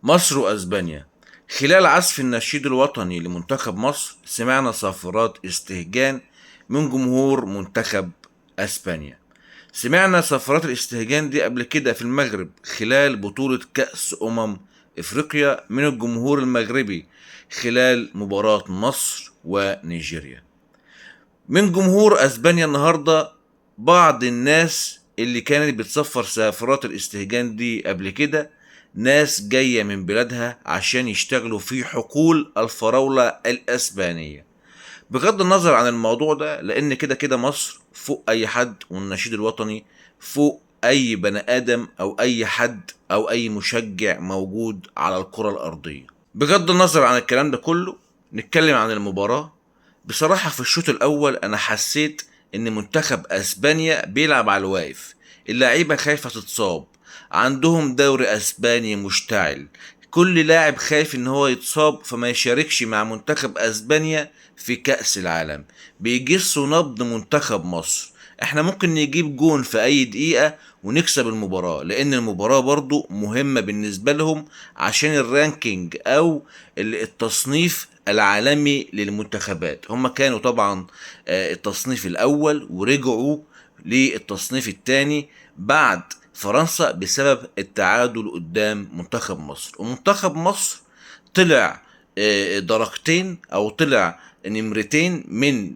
مصر وأسبانيا. خلال عزف النشيد الوطني لمنتخب مصر سمعنا صافرات استهجان من جمهور منتخب أسبانيا. سمعنا صافرات الاستهجان دي قبل كده في المغرب خلال بطولة كأس إفريقيا من الجمهور المغربي خلال مباراة مصر ونيجيريا. من جمهور أسبانيا النهاردة بعض الناس اللي كانت بتصفر صافرات الاستهجان دي قبل كده ناس جاية من بلادها عشان يشتغلوا في حقول الفراولة الأسبانية. بغض النظر عن الموضوع ده، لأن كده كده مصر فوق أي حد، والنشيد الوطني فوق أي بني آدم أو أي حد أو أي مشجع موجود على الكرة الأرضية. بغض النظر عن الكلام ده كله، نتكلم عن المباراة. بصراحة في الشوط الأول أنا حسيت إن منتخب أسبانيا بيلعب على الواقف. اللعيبة خايفة تتصاب، عندهم دوري أسباني مشتعل، كل لاعب خايف إن هو يتصاب فما يشاركش مع منتخب أسبانيا في كأس العالم. بيجسوا نبض منتخب مصر. احنا ممكن نجيب جون في اي دقيقة ونكسب المباراة، لان المباراة برضو مهمة بالنسبة لهم عشان الرانكينج او التصنيف العالمي للمنتخبات. هم كانوا طبعا التصنيف الاول ورجعوا للتصنيف الثاني بعد فرنسا بسبب التعادل قدام منتخب مصر. ومنتخب مصر طلع درجتين او طلع نمرتين من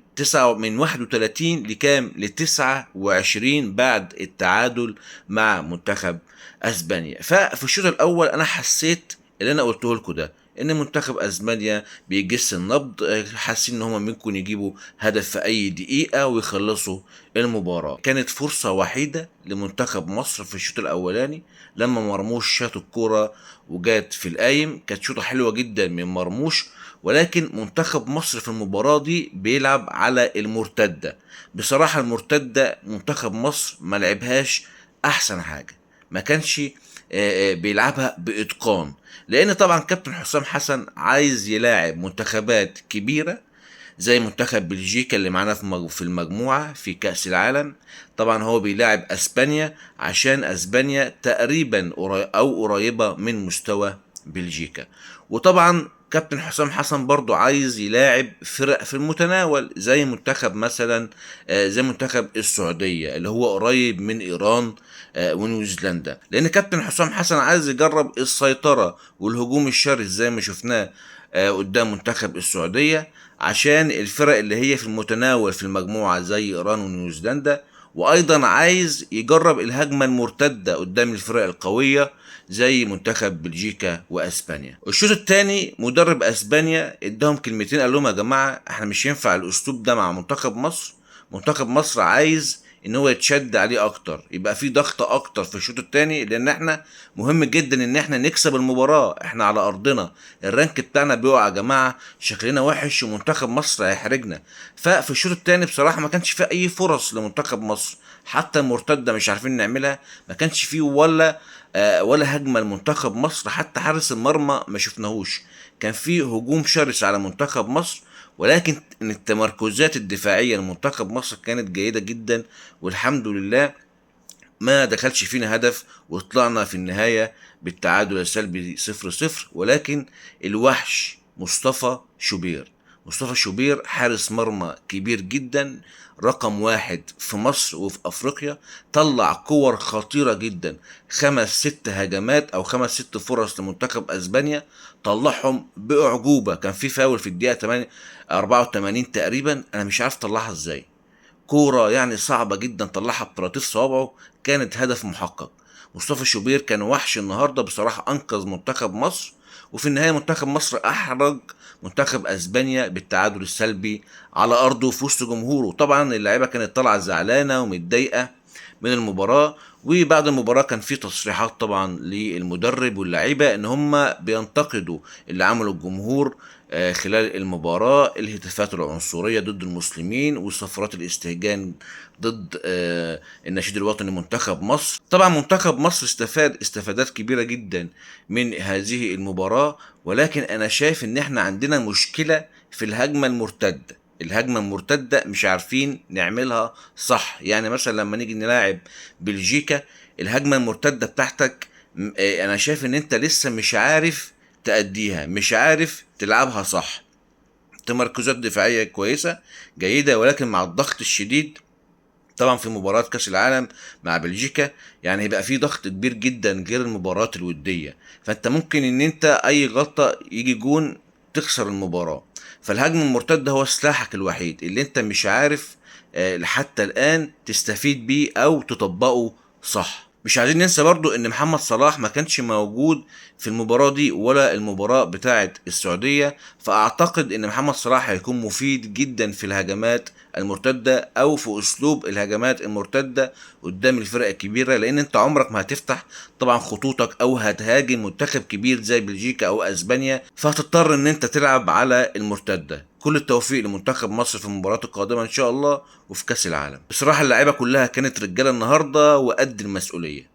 31 لكام ل 29 بعد التعادل مع منتخب اسبانيا. ففي الشوط الاول انا حسيت اللي انا قلته لكم ده، ان منتخب اسبانيا بيجس النبض، حاسين ان هم ممكن يجيبوا هدف في اي دقيقه ويخلصوا المباراه. كانت فرصه وحيده لمنتخب مصر في الشوط الاولاني لما مرموش شاط الكوره وجات في القايم. كانت شوطه حلوه جدا من مرموش، ولكن منتخب مصر في المباراة دي بيلعب على المرتدة. بصراحة المرتدة منتخب مصر ما لعبهاش أحسن حاجة، ما كانش بيلعبها بإتقان، لأن طبعا كابتن حسام حسن عايز يلاعب منتخبات كبيرة زي منتخب بلجيكا اللي معانا في المجموعة في كأس العالم. طبعا هو بيلاعب اسبانيا عشان اسبانيا تقريبا او قريبة من مستوى بلجيكا. وطبعا كابتن حسام حسن برضو عايز يلاعب فرق في المتناول زي منتخب مثلا زي منتخب السعودية اللي هو قريب من ايران ونيوزيلندا، لان كابتن حسام حسن عايز يجرب السيطرة والهجوم الشرس زي ما شفناه قدام منتخب السعودية، عشان الفرق اللي هي في المتناول في المجموعة زي إيران ونيوزيلندا. وأيضا عايز يجرب الهجمة المرتدة قدام الفرق القوية زي منتخب بلجيكا وأسبانيا. الشوط الثاني مدرب أسبانيا اداهم كلمتين، قال لهم يا جماعة احنا مش ينفع الأسلوب ده مع منتخب مصر. منتخب مصر عايز ان هو يتشد عليه اكتر، يبقى في ضغط اكتر في الشوط الثاني، لان احنا مهم جدا ان احنا نكسب المباراه، احنا على ارضنا، الرانك بتاعنا بيقع يا جماعه، شكلنا وحش ومنتخب مصر هيحرجنا. ففي الشوط الثاني بصراحه ما كانش فيه اي فرص لمنتخب مصر، حتى المرتده مش عارفين نعملها، ما كانش فيه ولا هجمه لمنتخب مصر، حتى حارس المرمى ما شفناهوش. كان فيه هجوم شرس على منتخب مصر، ولكن التمركزات الدفاعية لمنتخب مصر كانت جيدة جدا، والحمد لله ما دخلش فينا هدف وطلعنا في النهاية بالتعادل السلبي 0-0. ولكن الوحش مصطفى شوبير حارس مرمى كبير جدا، رقم واحد في مصر وفي افريقيا، طلع كور خطيرة جدا، 5 6 هجمات او 5 6 فرص لمنتخب اسبانيا طلعهم باعجوبة. كان في فاول في الدقيقة 8 84 تقريبا، انا مش عارف طلعها ازاي، كورة يعني صعبة جدا طلعها بطراطيف صوابعه، كانت هدف محقق. مصطفى شوبير كان وحش النهارده بصراحة، أنقذ منتخب مصر. وفي النهاية منتخب مصر أحرج منتخب أسبانيا بالتعادل السلبي على أرضه في وسط جمهوره. طبعا اللعيبة كانت طالعة زعلانة ومتضايقة من المباراة. وبعد المباراة كان في تصريحات طبعا للمدرب واللعيبة ان هم بينتقدوا اللي عمله الجمهور خلال المباراة، الهتافات العنصرية ضد المسلمين وصفرات الاستهجان ضد النشيد الوطني منتخب مصر. طبعا منتخب مصر استفاد استفادات كبيرة جدا من هذه المباراة، ولكن انا شايف ان احنا عندنا مشكلة في الهجمة المرتدة. الهجمة المرتدة مش عارفين نعملها صح. يعني مثلا لما نيجي نلاعب بلجيكا، الهجمة المرتدة بتاعتك انا شايف ان انت لسه مش عارف تأديها، مش عارف تلعبها صح. تمركزات دفاعية كويسة جيدة، ولكن مع الضغط الشديد طبعا في مباراة كأس العالم مع بلجيكا، يعني هيبقى في ضغط كبير جدا غير المباريات الودية. فانت ممكن ان انت اي غلطة يجي جون تخسر المباراة. فالهجم المرتد هو سلاحك الوحيد اللي انت مش عارف حتى الآن تستفيد بيه او تطبقه صح. مش عايزين ننسى برضو ان محمد صلاح ما كانش موجود في المباراة دي ولا المباراة بتاعة السعودية، فاعتقد ان محمد صلاح هيكون مفيد جدا في الهجمات المرتدة او في اسلوب الهجمات المرتدة قدام الفرق الكبيرة، لان انت عمرك ما هتفتح طبعا خطوطك او هتهاجم منتخب كبير زي بلجيكا او اسبانيا، فهتضطر ان انت تلعب على المرتدة. كل التوفيق لمنتخب مصر في المباراة القادمة ان شاء الله وفي كأس العالم. بصراحة اللعيبة كلها كانت رجالة النهاردة وقد المسؤولية.